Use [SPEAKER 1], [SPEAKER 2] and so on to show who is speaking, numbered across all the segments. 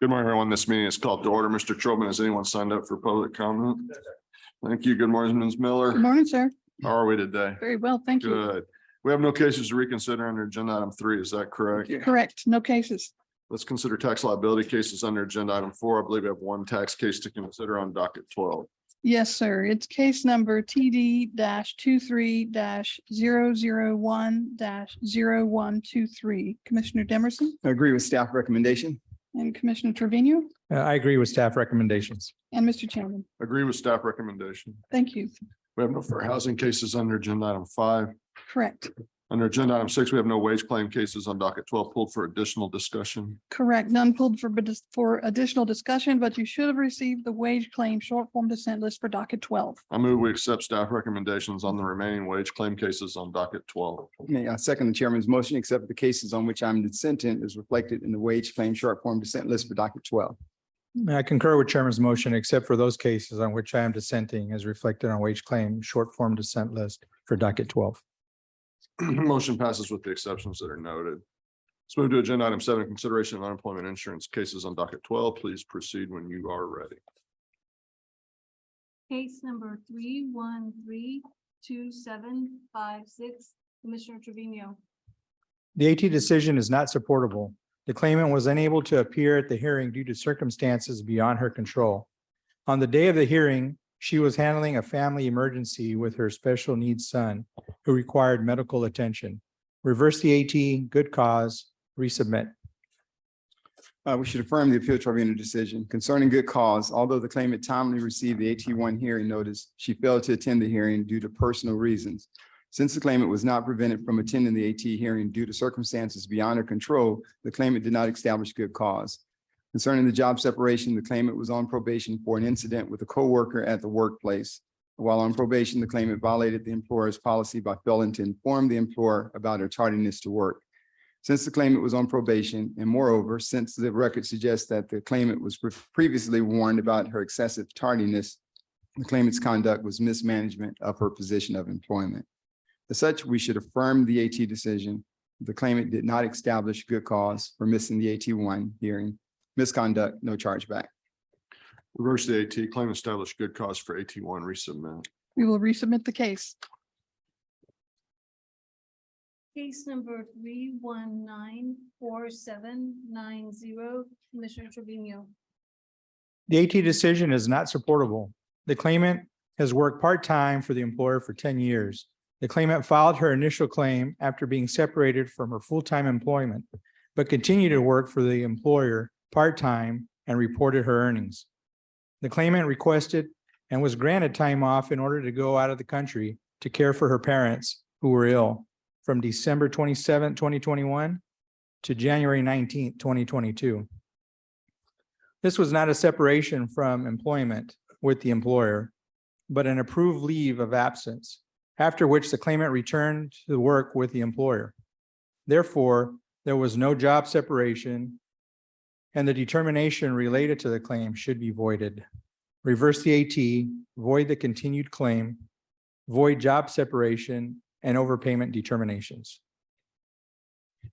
[SPEAKER 1] Good morning, everyone. This meeting is called to order. Mr. Trobin, has anyone signed up for public comment? Thank you. Good morning, Ms. Miller.
[SPEAKER 2] Good morning, sir.
[SPEAKER 1] How are we today?
[SPEAKER 2] Very well, thank you.
[SPEAKER 1] Good. We have no cases to reconsider under agenda item 3. Is that correct?
[SPEAKER 2] Correct, no cases.
[SPEAKER 1] Let's consider tax liability cases under agenda item 4. I believe we have one tax case to consider on docket 12.
[SPEAKER 2] Yes, sir. It's case number TD 23 001 0123. Commissioner Demerson
[SPEAKER 3] I agree with staff recommendation.
[SPEAKER 2] and Commissioner Trevino
[SPEAKER 4] I agree with staff recommendations.
[SPEAKER 2] and Mr. Chairman.
[SPEAKER 1] Agree with staff recommendation.
[SPEAKER 2] Thank you.
[SPEAKER 1] We have no fair housing cases under agenda item 5.
[SPEAKER 2] Correct,
[SPEAKER 1] Under agenda item 6, we have no wage claim cases on docket 12 pulled for additional discussion.
[SPEAKER 2] correct. None pulled for additional discussion, but you should have received the wage claim short form dissent list for docket 12.
[SPEAKER 1] I move we accept staff recommendations on the remaining wage claim cases on docket 12.
[SPEAKER 3] May I second the chairman's motion, except the cases on which I'm dissenting is reflected in the wage claim short form dissent list for docket 12.
[SPEAKER 4] I concur with chairman's motion, except for those cases on which I am dissenting as reflected on wage claim short form dissent list for docket 12.
[SPEAKER 1] Motion passes with the exceptions that are noted. Let's move to agenda item 7, consideration of unemployment insurance cases on docket 12. Please proceed when you are ready.
[SPEAKER 5] Case number 3132756, Commissioner Trevino.
[SPEAKER 4] The AT decision is not supportable. The claimant was unable to appear at the hearing due to circumstances beyond her control. On the day of the hearing, she was handling a family emergency with her special needs son who required medical attention. Reverse the AT, good cause, resubmit.
[SPEAKER 3] We should affirm the appeal tribunal decision concerning good cause. Although the claimant timely received the AT1 hearing notice, she failed to attend the hearing due to personal reasons. Since the claimant was not prevented from attending the AT hearing due to circumstances beyond her control, the claimant did not establish good cause. Concerning the job separation, the claimant was on probation for an incident with a coworker at the workplace. While on probation, the claimant violated the employer's policy by failing to inform the employer about her tardiness to work. Since the claimant was on probation, and moreover, since the record suggests that the claimant was previously warned about her excessive tardiness, the claimant's conduct was mismanagement of her position of employment. As such, we should affirm the AT decision. The claimant did not establish good cause for missing the AT1 hearing. Misconduct, no chargeback.
[SPEAKER 1] Reverse the AT, claim established good cause for AT1, resubmit.
[SPEAKER 2] We will resubmit the case.
[SPEAKER 5] Case number 3194790, Commissioner Trevino.
[SPEAKER 4] The AT decision is not supportable. The claimant has worked part-time for the employer for 10 years. The claimant filed her initial claim after being separated from her full-time employment, but continued to work for the employer part-time and reported her earnings. The claimant requested and was granted time off in order to go out of the country to care for her parents who were ill from December 27, 2021 to January 19, 2022. This was not a separation from employment with the employer, but an approved leave of absence, after which the claimant returned to work with the employer. Therefore, there was no job separation, and the determination related to the claim should be voided. Reverse the AT, void the continued claim, void job separation, and overpayment determinations.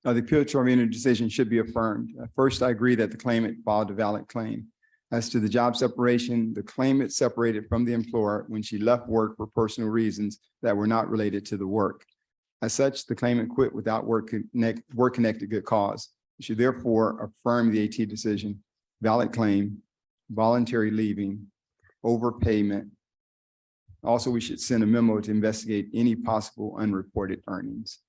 [SPEAKER 3] The appeal tribunal decision should be affirmed. First, I agree that the claimant filed a valid claim. As to the job separation, the claimant separated from the employer when she left work for personal reasons that were not related to the work. As such, the claimant quit without work-connected good cause. You should therefore affirm the AT decision, valid claim, voluntary leaving, overpayment. Also, we should send a memo to investigate any possible unreported earnings.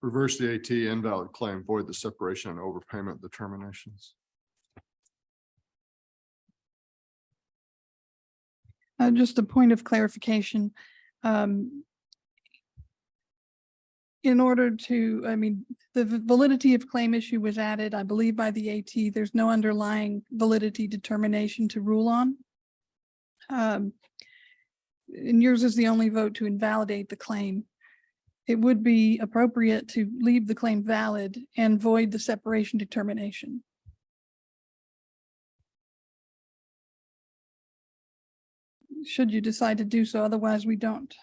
[SPEAKER 1] Reverse the AT, invalid claim, void the separation and overpayment determinations.
[SPEAKER 2] Just a point of clarification. In order to, the validity of claim issue was added, I believe, by the AT. There's no underlying validity determination to rule on. And yours is the only vote to invalidate the claim. It would be appropriate to leave the claim valid and void the separation determination. Should you decide to do so, otherwise we don't.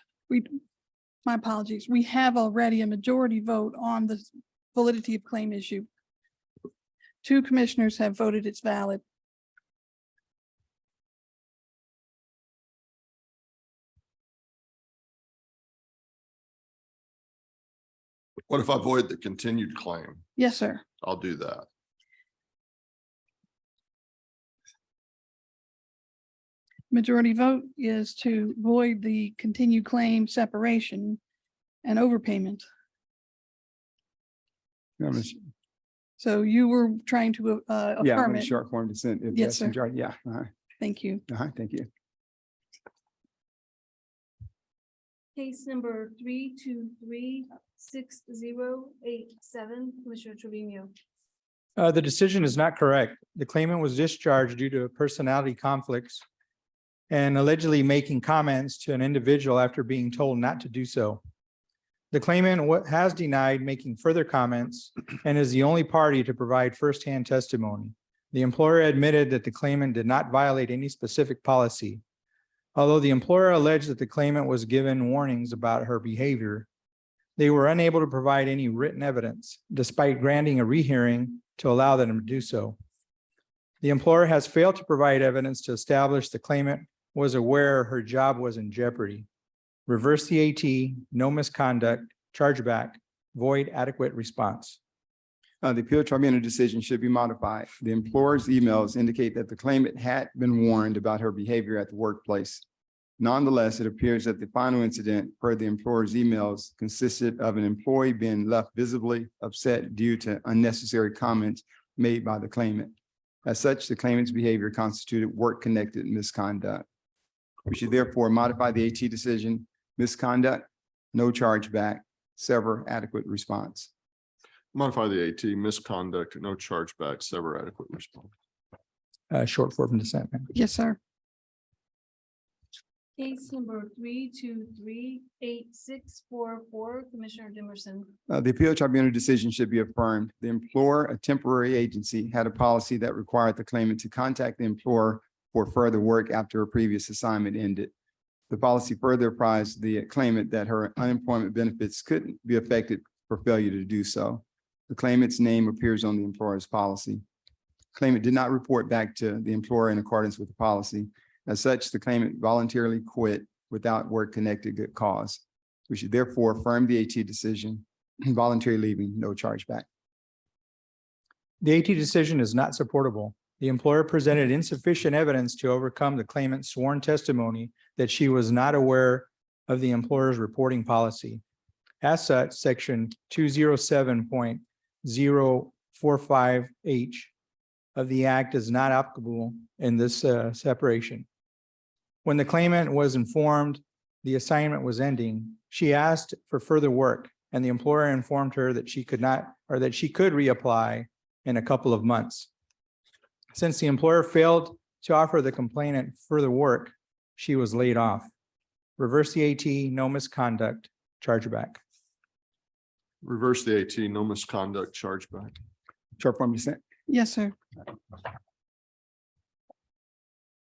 [SPEAKER 2] My apologies. We have already a majority vote on the validity of claim issue. 2 commissioners have voted it's valid.
[SPEAKER 1] What if I void the continued claim?
[SPEAKER 2] Yes, sir.
[SPEAKER 1] I'll do that.
[SPEAKER 2] Majority vote is to void the continued claim separation and overpayment. So you were trying to
[SPEAKER 3] Yeah,
[SPEAKER 2] affirm
[SPEAKER 3] on
[SPEAKER 2] it.
[SPEAKER 3] short form dissent. if
[SPEAKER 2] Yes,
[SPEAKER 3] that's
[SPEAKER 2] sir.
[SPEAKER 3] majority. Yeah.
[SPEAKER 2] Thank you.
[SPEAKER 3] Thank you.
[SPEAKER 5] Case number 3236087, Commissioner Trevino.
[SPEAKER 4] The decision is not correct. The claimant was discharged due to personality conflicts and allegedly making comments to an individual after being told not to do so. The claimant has denied making further comments and is the only party to provide firsthand testimony. The employer admitted that the claimant did not violate any specific policy. Although the employer alleged that the claimant was given warnings about her behavior, they were unable to provide any written evidence, despite granting a rehearing to allow them to do so. The employer has failed to provide evidence to establish the claimant was aware her job was in jeopardy. Reverse the AT, no misconduct, chargeback, void adequate response.
[SPEAKER 3] The appeal tribunal decision should be modified. The employer's emails indicate that the claimant had been warned about her behavior at the workplace. Nonetheless, it appears that the final incident per the employer's emails consisted of an employee being left visibly upset due to unnecessary comments made by the claimant. As such, the claimant's behavior constituted work-connected misconduct. We should therefore modify the AT decision, misconduct, no chargeback, sever adequate response.
[SPEAKER 1] Modify the AT, misconduct, no chargeback, sever adequate response.
[SPEAKER 4] Short form dissent, ma'am.
[SPEAKER 2] Yes, sir.
[SPEAKER 5] Case number 3238644, Commissioner Dimerson.
[SPEAKER 3] The appeal tribunal decision should be affirmed. The employer, a temporary agency, had a policy that required the claimant to contact the employer for further work after a previous assignment ended. The policy further apprised the claimant that her unemployment benefits couldn't be affected for failure to do so. The claimant's name appears on the employer's policy. Claimant did not report back to the employer in accordance with the policy. As such, the claimant voluntarily quit without work-connected good cause. We should therefore affirm the AT decision, voluntary leaving, no chargeback.
[SPEAKER 4] The AT decision is not supportable. The employer presented insufficient evidence to overcome the claimant's sworn testimony that she was not aware of the employer's reporting policy. As such, section 207.045H of the Act is not applicable in this separation. When the claimant was informed the assignment was ending, she asked for further work, and the employer informed her that she could not, or that she could reapply in a couple of months. Since the employer failed to offer the complainant further work, she was laid off. Reverse the AT, no misconduct, chargeback.
[SPEAKER 1] Reverse the AT, no misconduct, chargeback.
[SPEAKER 3] Short form dissent.
[SPEAKER 2] Yes, sir.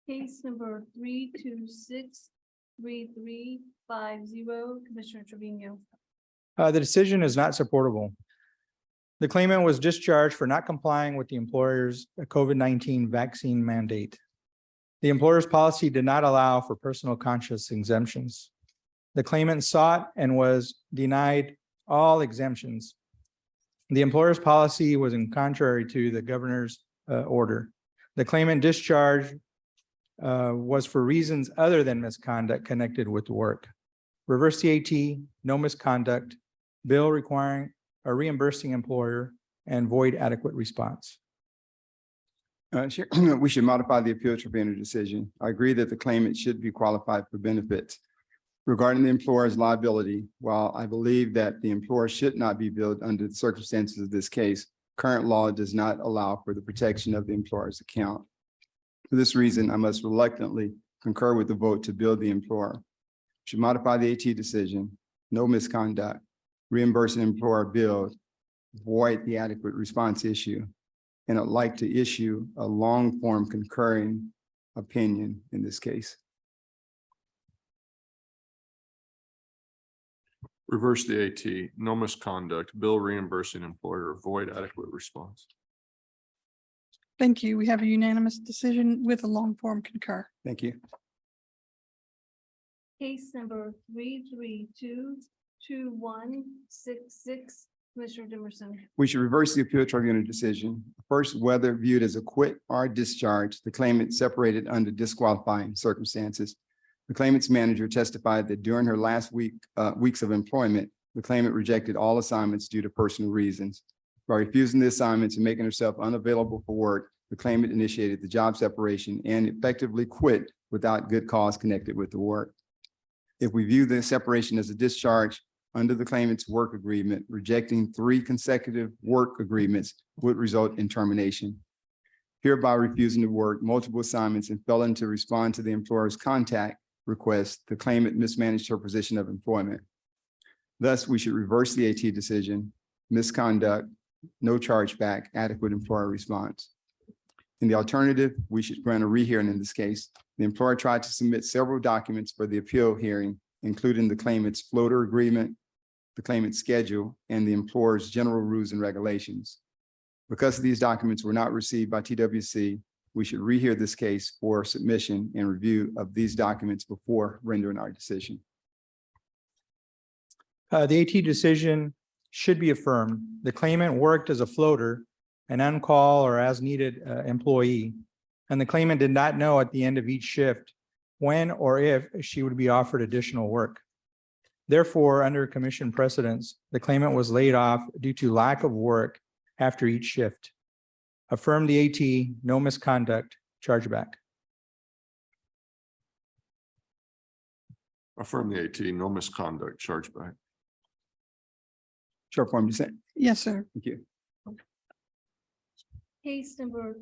[SPEAKER 5] Case number 3263350, Commissioner Trevino.
[SPEAKER 4] The decision is not supportable. The claimant was discharged for not complying with the employer's COVID-19 vaccine mandate. The employer's policy did not allow for personal conscious exemptions. The claimant sought and was denied all exemptions. The employer's policy was in contrary to the governor's order. The claimant discharge was for reasons other than misconduct connected with the work. Reverse the AT, no misconduct, bill requiring a reimbursing employer, and void adequate response.
[SPEAKER 3] Sure. We should modify the appeal tribunal decision. I agree that the claimant should be qualified for benefits. Regarding the employer's liability, while I believe that the employer should not be billed under the circumstances of this case, current law does not allow for the protection of the employer's account. For this reason, I must reluctantly concur with the vote to bill the employer. Should modify the AT decision, no misconduct, reimburse an employer billed, void the adequate response issue, and I'd like to issue a long form concurring opinion in this case.
[SPEAKER 1] Reverse the AT, no misconduct, bill reimbursing employer, void adequate response.
[SPEAKER 2] Thank you. We have a unanimous decision with a long form concur.
[SPEAKER 3] Thank you.
[SPEAKER 5] Case number 3322166, Commissioner Dimerson.
[SPEAKER 3] We should reverse the appeal tribunal decision. First, whether viewed as a quit or discharge, the claimant separated under disqualifying circumstances. The claimant's manager testified that during her last weeks of employment, the claimant rejected all assignments due to personal reasons. By refusing the assignments and making herself unavailable for work, the claimant initiated the job separation and effectively quit without good cause connected with the work. If we view the separation as a discharge under the claimant's work agreement, rejecting 3 consecutive work agreements would result in termination. Hereby refusing to work multiple assignments and failing to respond to the employer's contact request, the claimant mismanaged her position of employment. Thus, we should reverse the AT decision, misconduct, no chargeback, adequate employer response. In the alternative, we should grant a rehearing in this case. The employer tried to submit several documents for the appeal hearing, including the claimant's floater agreement, the claimant's schedule, and the employer's general rules and regulations. Because these documents were not received by TWC, we should rehear this case for submission and review of these documents before rendering our decision.
[SPEAKER 4] The AT decision should be affirmed. The claimant worked as a floater, an on-call or as-needed employee, and the claimant did not know at the end of each shift when or if she would be offered additional work. Therefore, under commission precedents, the claimant was laid off due to lack of work after each shift. Affirm the AT, no misconduct, chargeback.
[SPEAKER 1] Affirm the AT, no misconduct, chargeback.
[SPEAKER 3] Short form dissent.
[SPEAKER 2] Yes, sir.
[SPEAKER 3] Thank you.
[SPEAKER 5] Case number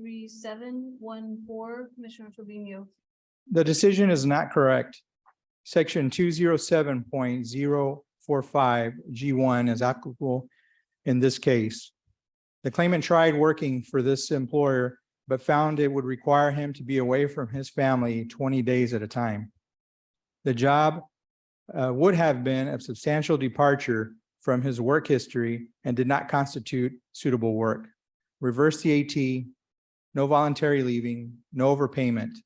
[SPEAKER 5] 3343714, Commissioner Trevino.
[SPEAKER 4] The decision is not correct. Section 207.045 G1 is applicable in this case. The claimant tried working for this employer, but found it would require him to be away from his family 20 days at a time. The job would have been a substantial departure from his work history and did not constitute suitable work. Reverse the AT, no voluntary leaving, no overpayment.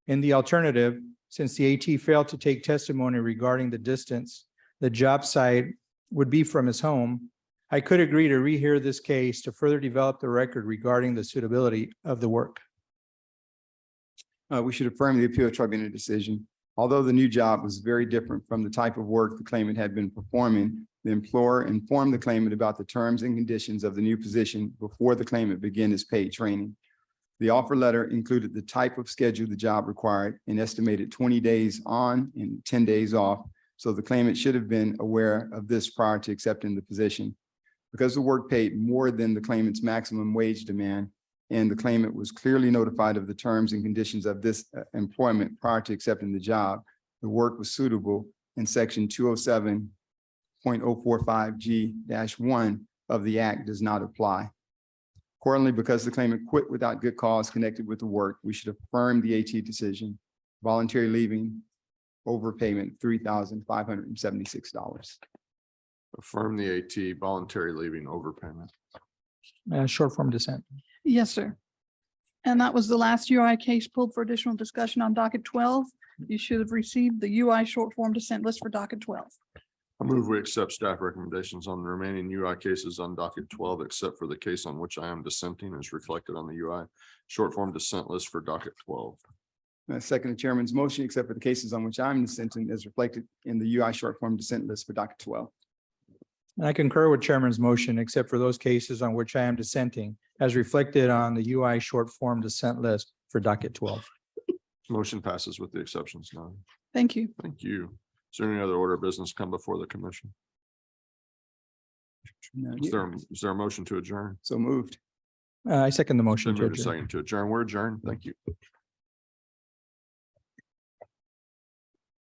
[SPEAKER 4] In the alternative, since the AT failed to take testimony regarding the distance the job site would be from his home, I could agree to rehear this case to further develop the record regarding the suitability of the work.
[SPEAKER 3] We should affirm the appeal tribunal decision. Although the new job was very different from the type of work the claimant had been performing, the employer informed the claimant about the terms and conditions of the new position before the claimant began his paid training. The offer letter included the type of schedule the job required, an estimated 20 days on and 10 days off. So the claimant should have been aware of this prior to accepting the position. Because the work paid more than the claimant's maximum wage demand, and the claimant was clearly notified of the terms and conditions of this employment prior to accepting the job, the work was suitable, and section 207.045 G-1 of the Act does not apply. Accordingly, because the claimant quit without good cause connected with the work, we should affirm the AT decision. Voluntary leaving, overpayment, $3,576.
[SPEAKER 1] Affirm the AT, voluntary leaving, overpayment.
[SPEAKER 4] Short form dissent.
[SPEAKER 2] Yes, sir. And that was the last UI case pulled for additional discussion on docket 12. You should have received the UI short form dissent list for docket 12.
[SPEAKER 1] I move we accept staff recommendations on the remaining UI cases on docket 12, except for the case on which I am dissenting as reflected on the UI short form dissent list for docket 12.
[SPEAKER 3] Second the chairman's motion, except for the cases on which I'm dissenting as reflected in the UI short form dissent list for docket 12.
[SPEAKER 4] And I concur with chairman's motion, except for those cases on which I am dissenting, as reflected on the UI short form dissent list for docket 12.
[SPEAKER 1] Motion passes with the exceptions noted.
[SPEAKER 2] Thank you.
[SPEAKER 1] Thank you. Is there any other order of business come before the commission? Is there a motion to adjourn?
[SPEAKER 3] So moved.
[SPEAKER 4] I second the motion
[SPEAKER 1] Been
[SPEAKER 4] to
[SPEAKER 1] moved to
[SPEAKER 4] adjourn.
[SPEAKER 1] second to adjourn. We're adjourned. Thank you.